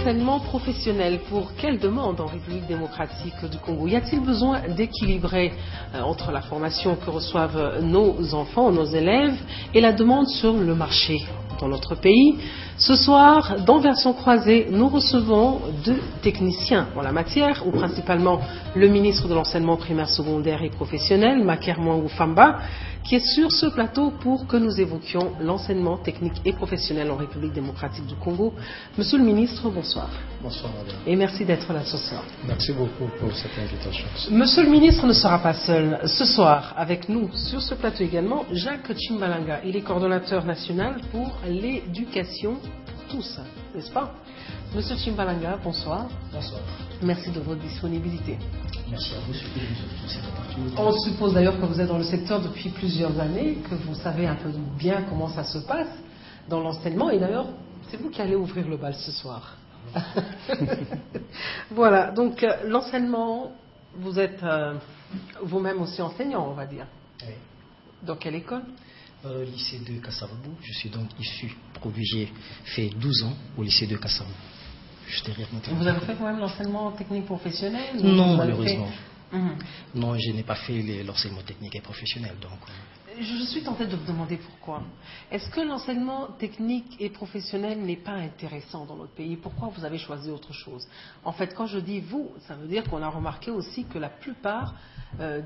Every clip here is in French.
l'enseignement professionnel, pour quelle demande en République démocratique du Congo? Y a-t-il besoin d'équilibrer entre la formation que reçoivent nos enfants, nos élèves, et la demande sur le marché dans notre pays? Ce soir, dans Version croisée, nous recevons deux techniciens en la matière, ou principalement le ministre de l'enseignement primaire, secondaire et professionnel, Maker Mwangou Famba, qui est sur ce plateau pour que nous évoquions l'enseignement technique et professionnel en République démocratique du Congo. Monsieur le ministre, bonsoir. Bonsoir, madame. Et merci d'être là ce soir. Merci beaucoup pour cette invitation. Monsieur le ministre ne sera pas seul. Ce soir, avec nous, sur ce plateau également, Jacques Tchimbalanga. Il est coordonnateur national pour l'éducation pour tous, n'est-ce pas? Monsieur Tchimbalanga, bonsoir. Bonsoir. Merci de votre disponibilité. Merci à vous, surtout pour cette opportunité. On suppose d'ailleurs que vous êtes dans le secteur depuis plusieurs années, que vous savez un peu bien comment ça se passe dans l'enseignement. Et d'ailleurs, c'est vous qui allez ouvrir le bal ce soir. Voilà, donc l'enseignement, vous êtes vous-même aussi enseignant, on va dire. Oui. Dans quelle école? Lycée de Kassavou. Je suis donc issu, j'ai fait 12 ans au lycée de Kassavou. Juste derrière mon téléphone. Vous avez fait quand même l'enseignement technique professionnel? Non, malheureusement. Fait... Non, je n'ai pas fait l'enseignement technique et professionnel. Donc... Je suis tentée de vous demander pourquoi. Est-ce que l'enseignement technique et professionnel n'est pas intéressant dans notre pays? Pourquoi vous avez choisi autre chose? En fait, quand je dis vous, ça veut dire qu'on a remarqué aussi que la plupart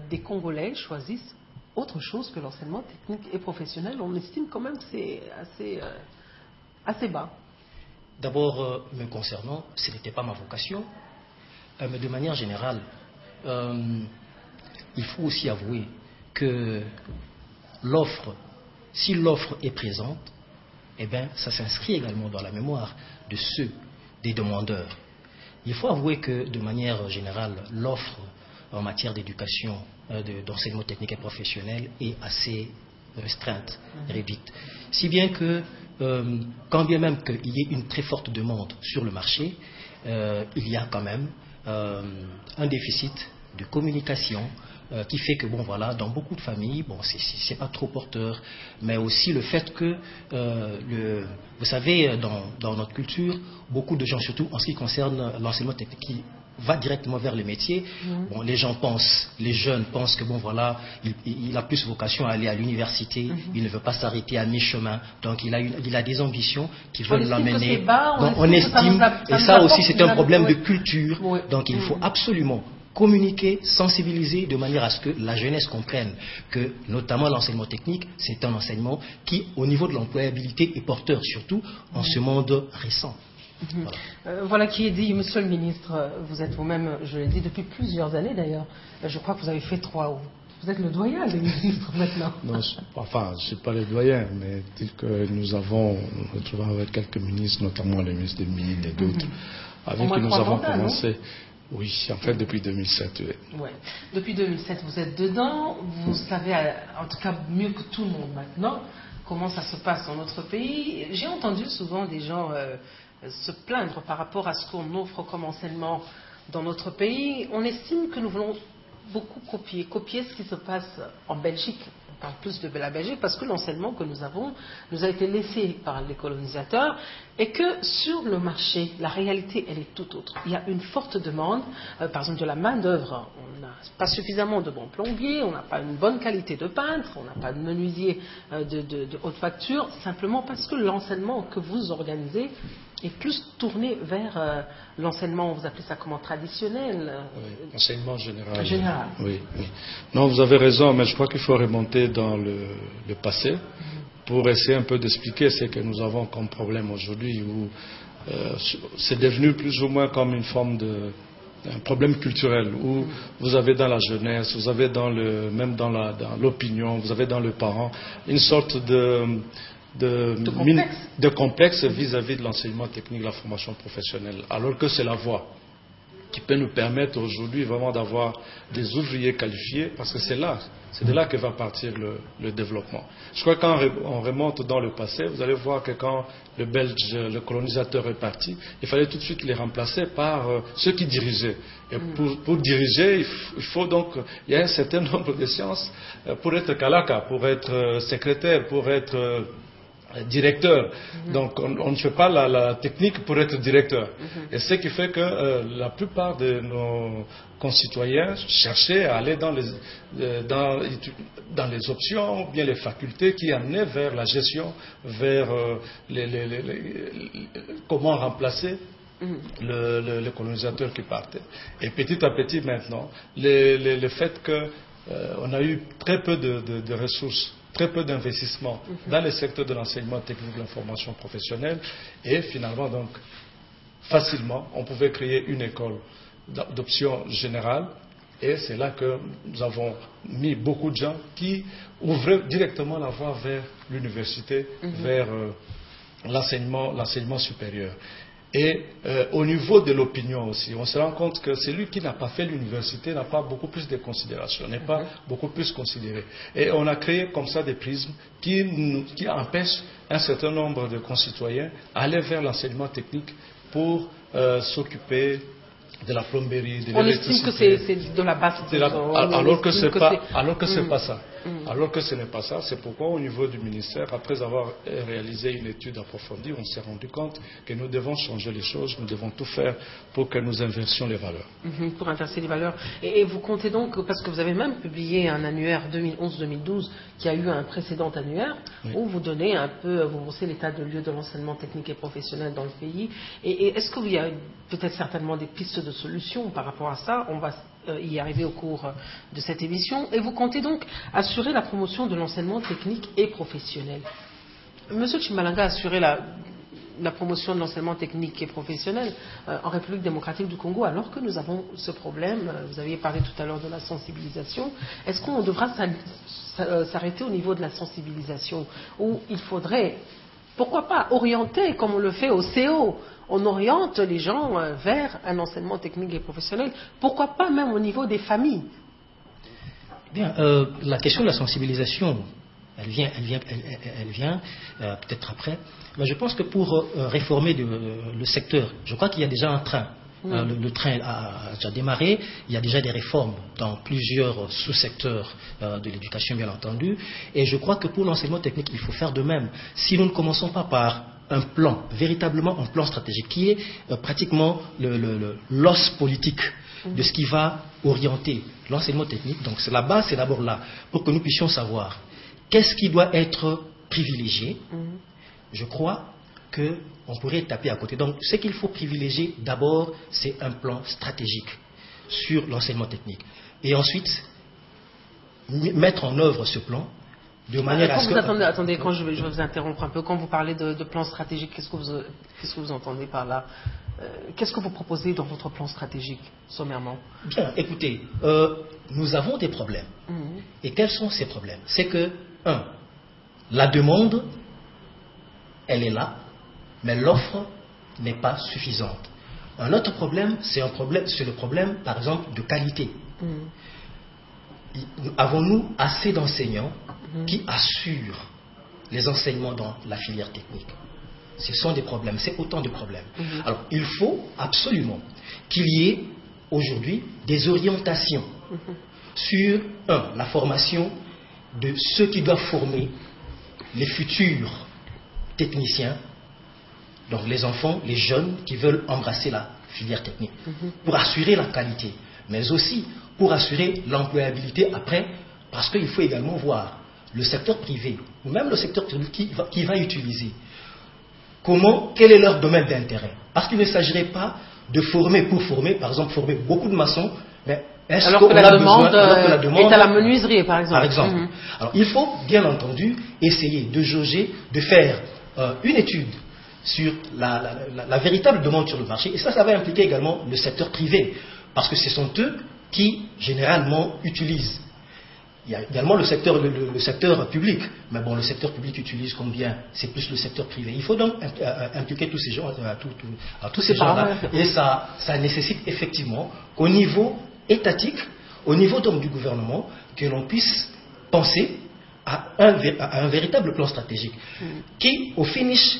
des Congolais choisissent autre chose que l'enseignement technique et professionnel. On estime quand même que c'est assez bas. D'abord, me concernant, ce n'était pas ma vocation, mais de manière générale, il faut aussi avouer que si l'offre est présente, eh bien, ça s'inscrit également dans la mémoire de ceux, des demandeurs. Il faut avouer que, de manière générale, l'offre en matière d'éducation, d'enseignement technique et professionnel est assez restreinte, réduite. Si bien que, quand bien même qu'il y ait une très forte demande sur le marché, il y a quand même un déficit de communication qui fait que, bon voilà, dans beaucoup de familles, bon, c'est pas trop porteur, mais aussi le fait que, vous savez, dans notre culture, beaucoup de gens, surtout en ce qui concerne l'enseignement technique, qui va directement vers le métier. Bon, les gens pensent, les jeunes pensent que bon voilà, il a plus vocation à aller à l'université, il ne veut pas s'arrêter à mi-chemin, donc il a des ambitions qui veulent l'amener. On estime, et ça aussi c'est un problème de culture, donc il faut absolument communiquer, sensibiliser de manière à ce que la jeunesse comprenne que notamment l'enseignement technique, c'est un enseignement qui au niveau de l'employabilité est porteur, surtout en ce monde récent. Voilà qui est dit, monsieur le ministre. Vous êtes vous-même, je l'ai dit depuis plusieurs années d'ailleurs, je crois que vous avez fait 3 ans. Vous êtes le doyen des ministres maintenant. Non, enfin, je ne suis pas le doyen, mais tel que nous avons retrouvé avec quelques ministres, notamment le ministre des Mines et d'autres, avec qui nous avons commencé. Oui, en fait, depuis 2007. Oui. Ouais. Depuis 2007, vous êtes dedans. Vous savez, en tout cas, mieux que tout le monde maintenant, comment ça se passe dans notre pays. J'ai entendu souvent des gens se plaindre par rapport à ce qu'on offre comme enseignement dans notre pays. On estime que nous voulons beaucoup copier ce qui se passe en Belgique. On parle plus de la Belgique parce que l'enseignement que nous avons nous a été laissé par les colonisateurs et que sur le marché, la réalité, elle est tout autre. Il y a une forte demande, par exemple de la main-d'œuvre. On n'a pas suffisamment de bons plombiers, on n'a pas une bonne qualité de peintre, on n'a pas de menuisier de haute facture, simplement parce que l'enseignement que vous organisez est plus tourné vers l'enseignement, vous appelez ça comment, traditionnel? Oui, enseignement général. Général. Oui, oui. Non, vous avez raison, mais je crois qu'il faut remonter dans le passé pour essayer un peu d'expliquer ce que nous avons comme problème aujourd'hui, où c'est devenu plus ou moins comme une forme un problème culturel, où vous avez dans la jeunesse, vous avez même dans l'opinion, vous avez dans le parent, une sorte de complexe vis-à-vis de l'enseignement technique, de la formation professionnelle, alors que c'est la voie qui peut nous permettre aujourd'hui vraiment d'avoir des ouvriers qualifiés, parce que c'est de là que va partir le développement. Je crois que quand on remonte dans le passé, vous allez voir que quand le colonisateur est parti, il fallait tout de suite les remplacer par ceux qui dirigeaient. Et pour diriger, il y a un certain nombre de sciences pour être kalaka, pour être secrétaire, pour être directeur. Donc on ne fait pas la technique pour être directeur. Et ce qui fait que la plupart de nos concitoyens cherchaient à aller dans les options, ou bien les facultés qui amenaient vers la gestion, vers comment remplacer le colonisateur qui partait. Et petit à petit maintenant, le fait qu'on a eu très peu de ressources, très peu d'investissements dans le secteur de l'enseignement technique de l'information professionnelle, et finalement donc facilement on pouvait créer une école d'option générale, et c'est là que nous avons mis beaucoup de gens qui ouvraient directement la voie vers l'université, vers l'enseignement supérieur. Et au niveau de l'opinion aussi, on se rend compte que celui qui n'a pas fait l'université n'a pas beaucoup plus de considération, n'est pas beaucoup plus considéré. Et on a créé comme ça des prismes qui empêchent un certain nombre de concitoyens d'aller vers l'enseignement technique pour s'occuper de la plomberie, de l'électricité. On estime que c'est de la basse. Alors que c'est pas ça. Alors que ce n'est pas ça. C'est pourquoi au niveau du ministère, après avoir réalisé une étude approfondie, on s'est rendu compte que nous devons changer les choses, nous devons tout faire pour que nous inversions les valeurs. Pour inverser les valeurs. Et vous comptez donc, parce que vous avez même publié un annuaire 2011-2012 qui a eu un précédent annuaire, où vous donnez un peu, vous brossez l'état de lieu de l'enseignement technique et professionnel dans le pays. Et est-ce qu'il y a peut-être certainement des pistes de solutions par rapport à ça? On va y arriver au cours de cette émission. Et vous comptez donc assurer la promotion de l'enseignement technique et professionnel. Monsieur Chimalanga a assuré la promotion de l'enseignement technique et professionnel en République démocratique du Congo, alors que nous avons ce problème. Vous aviez parlé tout à l'heure de la sensibilisation. Est-ce qu'on devra s'arrêter au niveau de la sensibilisation, ou il faudrait, pourquoi pas, orienter, comme on le fait au CO, on oriente les gens vers un enseignement technique et professionnel, pourquoi pas même au niveau des familles? Bien, la question de la sensibilisation, elle vient peut-être après. Mais je pense que pour réformer le secteur, je crois qu'il y a déjà un train. Le train a déjà démarré. Il y a déjà des réformes dans plusieurs sous-secteurs de l'éducation, bien entendu. Et je crois que pour l'enseignement technique, il faut faire de même. Si nous ne commençons pas par un plan, véritablement un plan stratégique, qui est pratiquement l'os politique de ce qui va orienter l'enseignement technique. Donc la base, c'est d'abord là, pour que nous puissions savoir qu'est-ce qui doit être privilégié. Je crois qu'on pourrait taper à côté. Donc ce qu'il faut privilégier d'abord, c'est un plan stratégique sur l'enseignement technique. Et ensuite, mettre en œuvre ce plan de manière à ce que... Attendez, quand je vais vous interrompre un peu. Quand vous parlez de plan stratégique, qu'est-ce que vous entendez par là? Qu'est-ce que vous proposez dans votre plan stratégique, sommairement? Bien, écoutez, nous avons des problèmes. Et quels sont ces problèmes? C'est que, la demande, elle est là, mais l'offre n'est pas suffisante. Un autre problème, c'est le problème, par exemple, de qualité. Avons-nous assez d'enseignants qui assurent les enseignements dans la filière technique? Ce sont des problèmes, c'est autant de problèmes. Alors, il faut absolument qu'il y ait aujourd'hui des orientations sur, la formation de ceux qui doivent former les futurs techniciens, donc les enfants, les jeunes qui veulent embrasser la filière technique, pour assurer la qualité, mais aussi pour assurer l'employabilité après, parce qu'il faut également voir le secteur privé, ou même le secteur public qui va utiliser. Quel est leur domaine d'intérêt? Parce qu'il ne s'agirait pas de former pour former, par exemple former beaucoup de maçons, mais alors que la demande est à la menuiserie, par exemple. Alors il faut bien entendu essayer de jauger, de faire une étude sur la véritable demande sur le marché, et ça va impliquer également le secteur privé, parce que ce sont eux qui généralement utilisent. Il y a également le secteur public, mais bon, le secteur public utilise combien? C'est plus le secteur privé. Il faut donc impliquer tous ces gens, tous ces gens-là, et ça nécessite effectivement qu'au niveau étatique, au niveau donc du gouvernement, que l'on puisse penser à un véritable plan stratégique qui, au finish,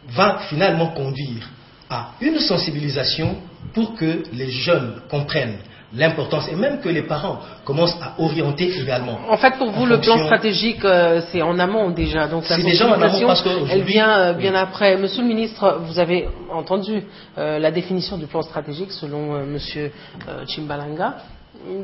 va finalement conduire à une sensibilisation pour que les jeunes comprennent l'importance, et même que les parents commencent à orienter également. En fait, pour vous, le plan stratégique, c'est en amont déjà. Donc la sensibilisation, elle vient bien après. Monsieur le ministre, vous avez entendu la définition du plan stratégique selon Monsieur Tshimbalanga.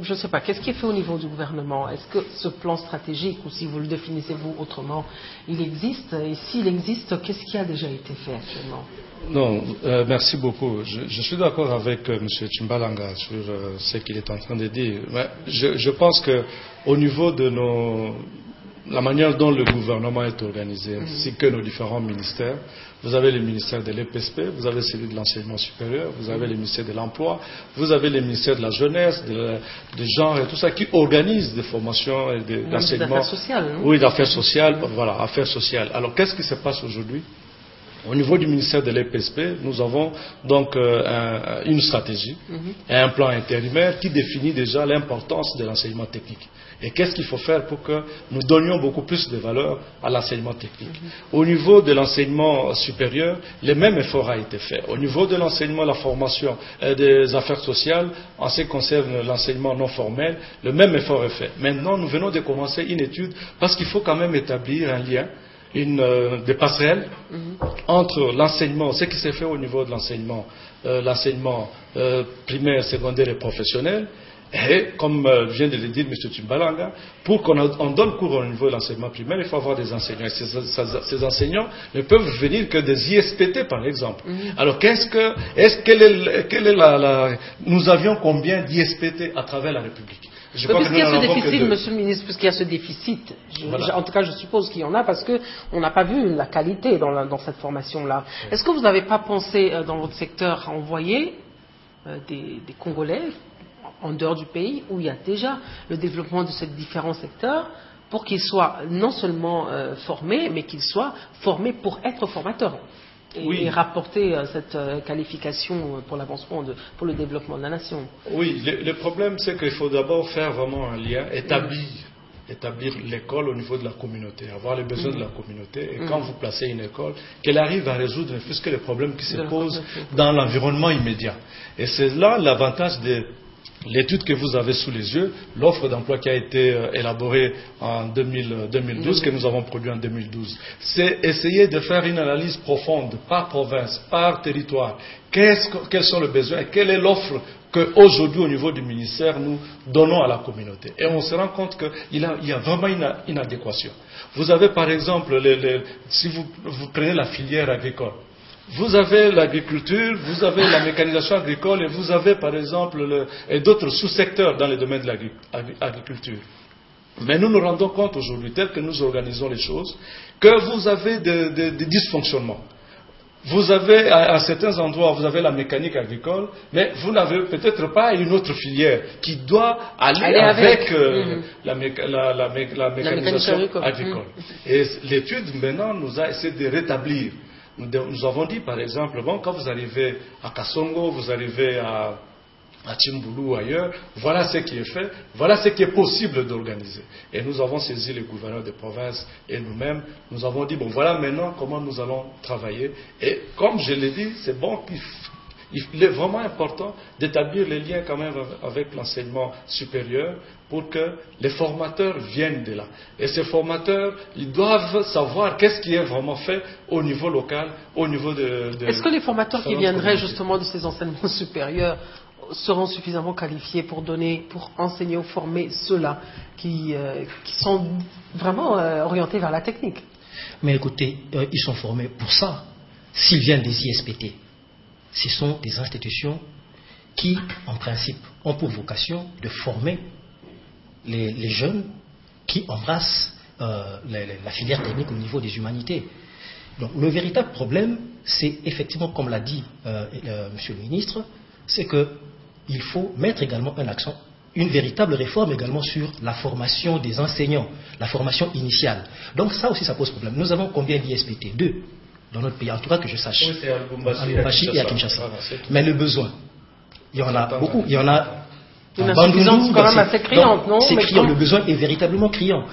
Je ne sais pas, qu'est-ce qui est fait au niveau du gouvernement? Est-ce que ce plan stratégique, ou si vous le définissez vous autrement, il existe? Et s'il existe, qu'est-ce qui a déjà été fait actuellement? Non, merci beaucoup. Je suis d'accord avec M. Tshimbalanga sur ce qu'il est en train de dire. Mais je pense qu'au niveau de la manière dont le gouvernement est organisé, ainsi que nos différents ministères, vous avez le ministère de l'EPSP, vous avez celui de l'enseignement supérieur, vous avez le ministère de l'emploi, vous avez le ministère de la jeunesse, du genre et tout ça, qui organisent des formations et d'enseignement. D'affaires sociales, non? Oui, d'affaires sociales, voilà, affaires sociales. Alors, qu'est-ce qui se passe aujourd'hui? Au niveau du ministère de l'EPSP, nous avons donc une stratégie et un plan intérimaire qui définit déjà l'importance de l'enseignement technique. Et qu'est-ce qu'il faut faire pour que nous donnions beaucoup plus de valeur à l'enseignement technique. Au niveau de l'enseignement supérieur, le même effort a été fait. Au niveau de l'enseignement, la formation des affaires sociales, en ce qui concerne l'enseignement non formel, le même effort est fait. Maintenant, nous venons de commencer une étude parce qu'il faut quand même établir un lien, des passerelles entre l'enseignement, ce qui s'est fait au niveau de l'enseignement primaire, secondaire et professionnel, et comme vient de le dire M. Tshimbalanga, pour qu'on donne cours au niveau de l'enseignement primaire, il faut avoir des enseignants. Et ces enseignants ne peuvent venir que des ISPT, par exemple. Alors, nous avions combien d'ISPT à travers la République? Puisqu'il y a ce déficit, Monsieur le ministre, puisqu'il y a ce déficit, en tout cas je suppose qu'il y en a parce qu'on n'a pas vu la qualité dans cette formation-là. Est-ce que vous n'avez pas pensé dans votre secteur à envoyer des Congolais en dehors du pays où il y a déjà le développement de ces différents secteurs pour qu'ils soient non seulement formés, mais qu'ils soient formés pour être formateurs et rapporter cette qualification pour l'avancement, pour le développement de la nation. Oui, le problème c'est qu'il faut d'abord faire vraiment un lien, établir l'école au niveau de la communauté, avoir les besoins de la communauté, et quand vous placez une école, qu'elle arrive à résoudre plus que les problèmes qui se posent dans l'environnement immédiat. Et c'est là l'avantage de l'étude que vous avez sous les yeux, l'offre d'emploi qui a été élaborée en 2012, que nous avons produit en 2012. C'est essayer de faire une analyse profonde, par province, par territoire. Quels sont les besoins et quelle est l'offre qu'aujourd'hui, au niveau du ministère, nous donnons à la communauté. Et on se rend compte qu'il y a vraiment une inadéquation. Vous avez, par exemple, si vous prenez la filière agricole, vous avez l'agriculture, vous avez la mécanisation agricole et vous avez par exemple d'autres sous-secteurs dans le domaine de l'agriculture. Mais nous nous rendons compte aujourd'hui, tel que nous organisons les choses, que vous avez des dysfonctionnements. Vous avez, à certains endroits, vous avez la mécanique agricole, mais vous n'avez peut-être pas une autre filière qui doit aller avec la mécanisation agricole. Et l'étude maintenant nous a essayé de rétablir. Nous avons dit, par exemple, quand vous arrivez à Kassongo, vous arrivez à Tchimboulou ou ailleurs, voilà ce qui est fait, voilà ce qui est possible d'organiser. Et nous avons saisi les gouverneurs des provinces et nous-mêmes, nous avons dit, voilà maintenant comment nous allons travailler. Et comme je l'ai dit, c'est bon il est vraiment important d'établir les liens quand même avec l'enseignement supérieur pour que les formateurs viennent de là. Et ces formateurs, ils doivent savoir qu'est-ce qui est vraiment fait au niveau local, au niveau de Est-ce que les formateurs qui viendraient justement de ces enseignements supérieurs seront suffisamment qualifiés pour enseigner ou former ceux-là qui sont vraiment orientés vers la technique? Mais écoutez, ils sont formés pour ça, s'ils viennent des ISPT. Ce sont des institutions qui, en principe, ont pour vocation de former les jeunes qui embrassent la filière technique au niveau des humanités. Donc, le véritable problème, c'est effectivement, comme l'a dit Monsieur le ministre, c'est qu'il faut mettre également un accent, une véritable réforme également sur la formation des enseignants, la formation initiale. Donc ça aussi, ça pose problème. Nous avons combien d'ISPT? 2 dans notre pays, en tout cas que je sache, à Lubumbashi et à Kinshasa. Mais le besoin, il y en a beaucoup. Il y en a une insuffisance quand même assez criante, non? C'est criant, le besoin est véritablement criant.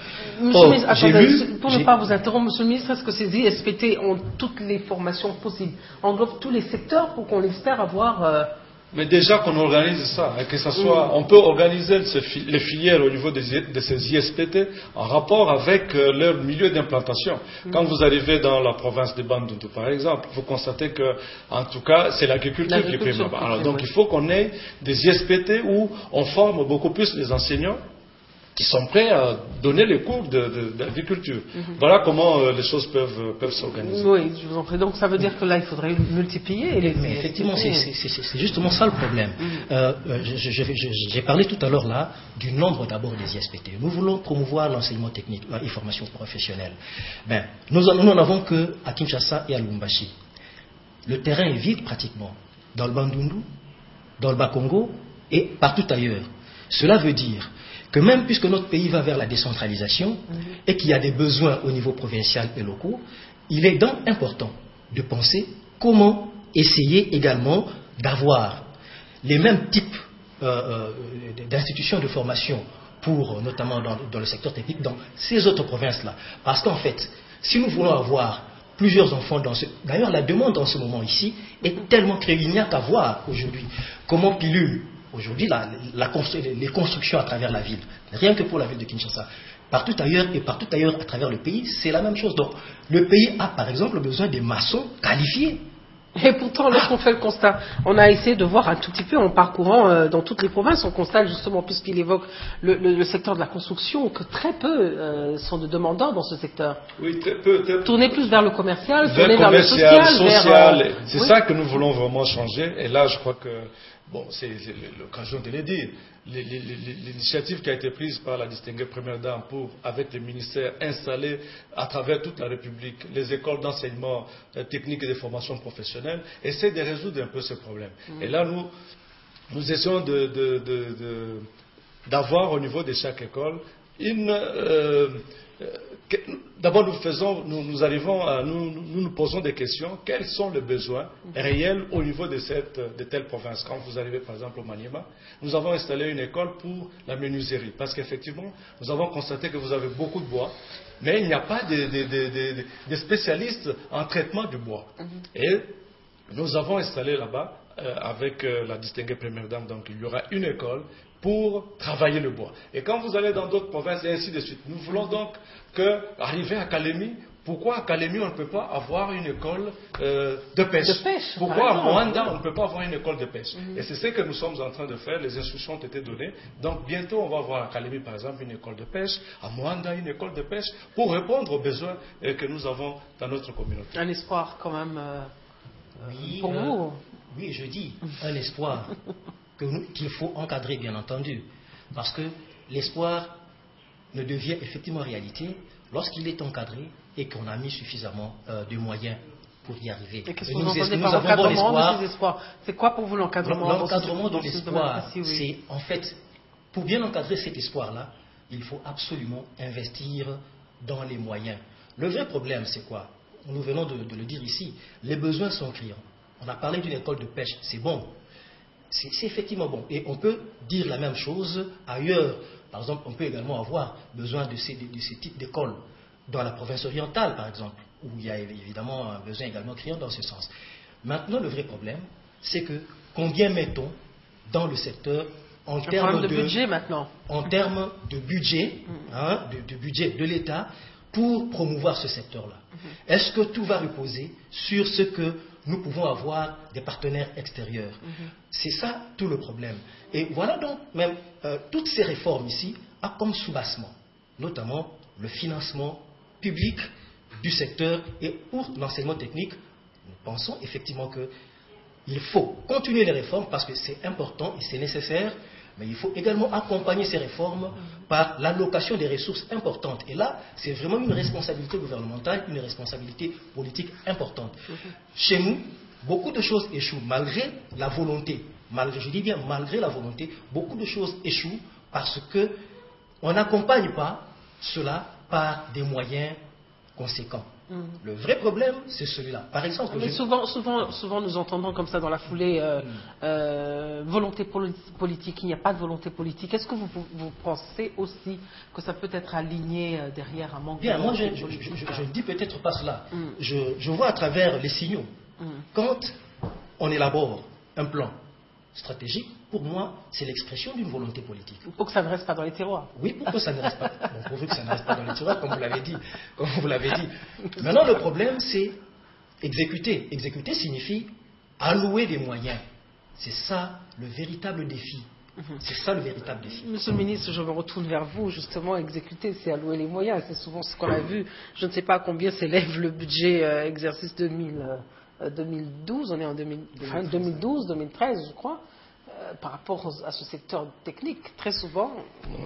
Monsieur le ministre, attendez, pour ne pas vous interrompre, Monsieur le ministre, est-ce que ces ISPT ont toutes les formations possibles, englobe tous les secteurs pour qu'on espère avoir Mais déjà qu'on organise ça, que ça soit, on peut organiser les filières au niveau de ces ISPT en rapport avec leur milieu d'implantation. Quand vous arrivez dans la province de Bandundu, par exemple, vous constatez que, en tout cas, c'est l'agriculture qui prime là-bas. Alors, donc, il faut qu'on ait des ISPT où on forme beaucoup plus les enseignants qui sont prêts à donner les cours d'agriculture. Voilà comment les choses peuvent s'organiser. Oui, je vous en prie. Donc ça veut dire que là, il faudrait multiplier. Mais effectivement, c'est justement ça le problème. J'ai parlé tout à l'heure là du nombre d'abord des ISPT. Nous voulons promouvoir l'enseignement technique et formation professionnelle. Nous n'en avons qu'à Kinshasa et à Lubumbashi. Le terrain est vide pratiquement, dans le Bandundu, dans le Bas-Congo et partout ailleurs. Cela veut dire que même puisque notre pays va vers la décentralisation et qu'il y a des besoins au niveau provincial et locaux, il est donc important de penser comment essayer également d'avoir les mêmes types d'institutions de formation pour, notamment dans le secteur technique, dans ces autres provinces-là. Parce qu'en fait, si nous voulons avoir plusieurs enfants dans ce... D'ailleurs, la demande en ce moment ici est tellement créée, il n'y a qu'à voir aujourd'hui comment pilule aujourd'hui, les constructions à travers la ville, rien que pour la ville de Kinshasa, partout ailleurs et partout ailleurs à travers le pays, c'est la même chose. Donc, le pays a par exemple besoin des maçons qualifiés. Et pourtant, lorsqu'on fait le constat, on a essayé de voir un tout petit peu en parcourant dans toutes les provinces, on constate justement, puisqu'il évoque le secteur de la construction, que très peu sont de demandeurs dans ce secteur. Oui, très peu. Tourner plus vers le commercial, tourner vers le social. C'est ça que nous voulons vraiment changer. Et là, je crois que, bon, c'est l'occasion de le dire. L'initiative qui a été prise par la distinguée première dame pour, avec les ministères, installer à travers toute la République les écoles d'enseignement technique et de formation professionnelle, essaie de résoudre un peu ce problème. Et là, nous essayons d'avoir au niveau de chaque école d'abord, nous posons des questions. Quels sont les besoins réels au niveau de telle province? Quand vous arrivez, par exemple, au Maniema, nous avons installé une école pour la menuiserie. Parce qu'effectivement, nous avons constaté que vous avez beaucoup de bois, mais il n'y a pas de spécialistes en traitement du bois. Et nous avons installé là-bas, avec la distinguée première dame, donc il y aura une école pour travailler le bois. Et quand vous allez dans d'autres provinces et ainsi de suite, nous voulons donc arriver à Kalemi. Pourquoi à Kalemi on ne peut pas avoir une école de pêche? Pourquoi à Moanda on ne peut pas avoir une école de pêche? Et c'est ce que nous sommes en train de faire, les instructions ont été données. Donc bientôt on va avoir à Kalemi par exemple une école de pêche, à Moanda une école de pêche, pour répondre aux besoins que nous avons dans notre communauté. Un espoir quand même pour vous. Oui, je dis un espoir qu'il faut encadrer, bien entendu. Parce que l'espoir ne devient effectivement réalité lorsqu'il est encadré et qu'on a mis suffisamment de moyens pour y arriver. Et qu'est-ce que vous entendez par l'encadrement de ces espoirs? C'est quoi pour vous l'encadrement? L'encadrement de l'espoir, c'est en fait, pour bien encadrer cet espoir-là, il faut absolument investir dans les moyens. Le vrai problème, c'est quoi? Nous venons de le dire ici, les besoins sont criants. On a parlé d'une école de pêche, c'est bon. C'est effectivement bon. Et on peut dire la même chose ailleurs. Par exemple, on peut également avoir besoin de ces types d'écoles dans la province orientale, par exemple, où il y a évidemment un besoin également criant dans ce sens. Maintenant, le vrai problème, c'est que combien mettons dans le secteur en termes de budget maintenant, en termes de budget, de budget de l'État pour promouvoir ce secteur-là. Est-ce que tout va reposer sur ce que nous pouvons avoir des partenaires extérieurs? C'est ça tout le problème. Et voilà donc même toutes ces réformes ici ont comme soubassement, notamment le financement public du secteur. Et pour l'enseignement technique, nous pensons effectivement qu'il faut continuer les réformes parce que c'est important et c'est nécessaire. Mais il faut également accompagner ces réformes par l'allocation des ressources importantes. Et là, c'est vraiment une responsabilité gouvernementale, une responsabilité politique importante. Chez nous, beaucoup de choses échouent malgré la volonté. Je dis bien malgré la volonté, beaucoup de choses échouent parce qu'on n'accompagne pas cela par des moyens conséquents. Le vrai problème, c'est celui-là. Par exemple, mais souvent, nous entendons comme ça dans la foulée volonté politique. Il n'y a pas de volonté politique. Est-ce que vous pensez aussi que ça peut être aligné derrière un manque de volonté politique? Je ne dis peut-être pas cela. Je vois à travers les signaux. Quand on élabore un plan stratégique, pour moi, c'est l'expression d'une volonté politique. Pour que ça ne reste pas dans les tiroirs. Oui, pour que ça ne reste pas. Bon, pourvu que ça ne reste pas dans les tiroirs, comme vous l'avez dit. Maintenant, le problème, c'est exécuter. Exécuter signifie allouer des moyens. C'est ça le véritable défi. C'est ça le véritable défi. Monsieur le ministre, je me retourne vers vous. Justement, exécuter, c'est allouer les moyens. C'est souvent ce qu'on a vu. Je ne sais pas à combien s'élève le budget exercice 2012. On est en 2012, 2013, je crois. Par rapport à ce secteur technique, très souvent,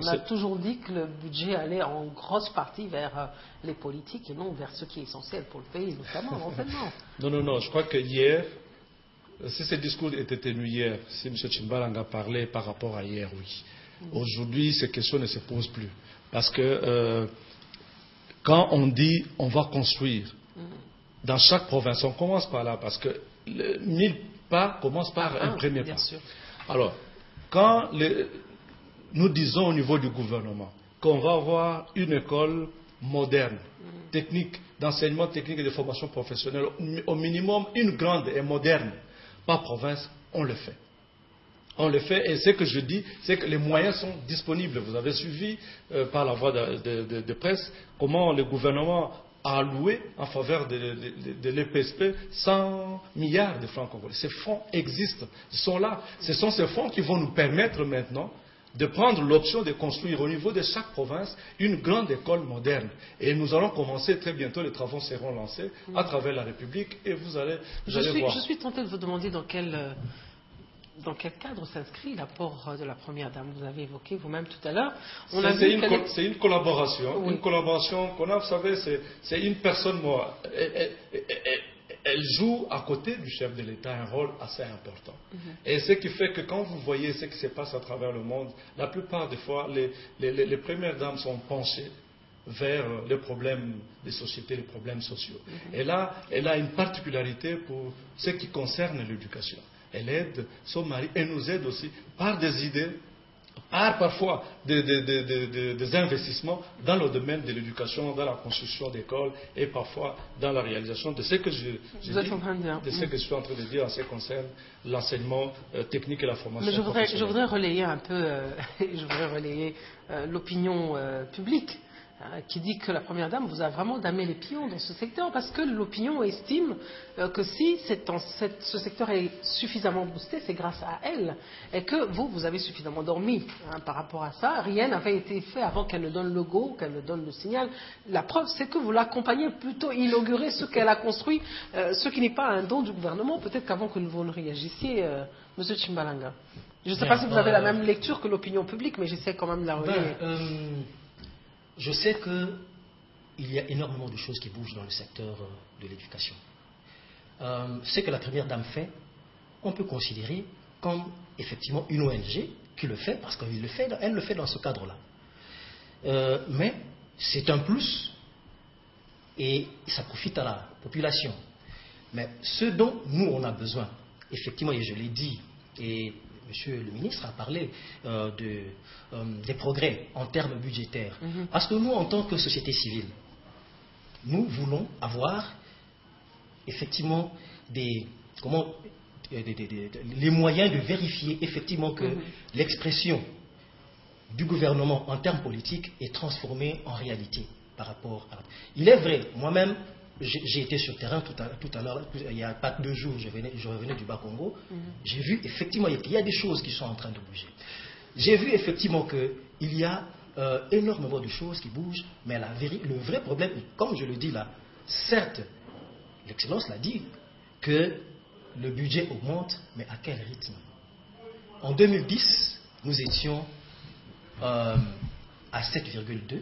on a toujours dit que le budget allait en grosse partie vers les politiques et non vers ce qui est essentiel pour le pays, notamment éventuellement. Non. Je crois que hier, si ce discours était tenu hier, si M. Tchimbalanga parlait par rapport à hier, oui. Aujourd'hui, ces questions ne se posent plus. Parce que quand on dit on va construire, dans chaque province, on commence par là, parce que 1000 pas commencent par un premier pas. Sûr. Alors, quand nous disons au niveau du gouvernement qu'on va avoir une école moderne, technique, d'enseignement technique et de formation professionnelle, au minimum une grande et moderne, par province, on le fait. On le fait, et ce que je dis, c'est que les moyens sont disponibles. Vous avez suivi par la voie de presse comment le gouvernement a alloué en faveur de l'EPSP 100 milliards de francs congolais. Ces fonds existent, ils sont là. Ce sont ces fonds qui vont nous permettre maintenant de prendre l'option de construire au niveau de chaque province une grande école moderne. Et nous allons commencer très bientôt, les travaux seront lancés à travers la République et vous allez voir. Je suis tenté de vous demander dans quel cadre s'inscrit l'apport de la Première Dame. Vous avez évoqué vous-même tout à l'heure. C'est une collaboration. Oui. Une collaboration qu'on a, vous savez, c'est une personne, elle joue à côté du chef de l'État un rôle assez important. Et ce qui fait que quand vous voyez ce qui se passe à travers le monde, la plupart des fois, les Premières Dames sont penchées vers les problèmes des sociétés, les problèmes sociaux. Et là, elle a une particularité pour ce qui concerne l'éducation. Elle aide son mari et nous aide aussi par des idées, par parfois des investissements dans le domaine de l'éducation, dans la construction d'écoles et parfois dans la réalisation de ce que je suis en train de dire en ce qui concerne l'enseignement technique et la formation professionnelle. Je voudrais relayer un peu l'opinion publique. Qui dit que la Première Dame vous a vraiment damé les pions dans ce secteur, parce que l'opinion estime que si ce secteur est suffisamment boosté, c'est grâce à elle, et que vous avez suffisamment dormi par rapport à ça. Rien n'avait été fait avant qu'elle ne donne le go, qu'elle ne donne le signal. La preuve, c'est que vous l'accompagnez plutôt inaugurer ce qu'elle a construit, ce qui n'est pas un don du gouvernement. Peut-être qu'avant que vous ne réagissiez, M. Tchimbalanga. Je ne sais pas si vous avez la même lecture que l'opinion publique, mais j'essaie quand même de la relayer. Je sais qu'il y a énormément de choses qui bougent dans le secteur de l'éducation. Ce que la Première Dame fait, on peut considérer comme effectivement une ONG qui le fait, parce qu'elle le fait dans ce cadre-là. Mais c'est un plus et ça profite à la population. Mais ce dont nous on a besoin, effectivement, et je l'ai dit, et Monsieur le ministre a parlé des progrès en termes budgétaires. Parce que nous, en tant que société civile, nous voulons avoir effectivement les moyens de vérifier effectivement que l'expression du gouvernement en termes politiques est transformée en réalité par rapport à... Il est vrai, moi-même, j'ai été sur terrain tout à l'heure, il n'y a pas 2 jours, je revenais du Bas-Congo. J'ai vu effectivement qu'il y a des choses qui sont en train de bouger. J'ai vu effectivement qu'il y a énormément de choses qui bougent, mais le vrai problème, comme je le dis là, certes, l'Excellence l'a dit, que le budget augmente, mais à quel rythme? En 2010, nous étions à 7,2.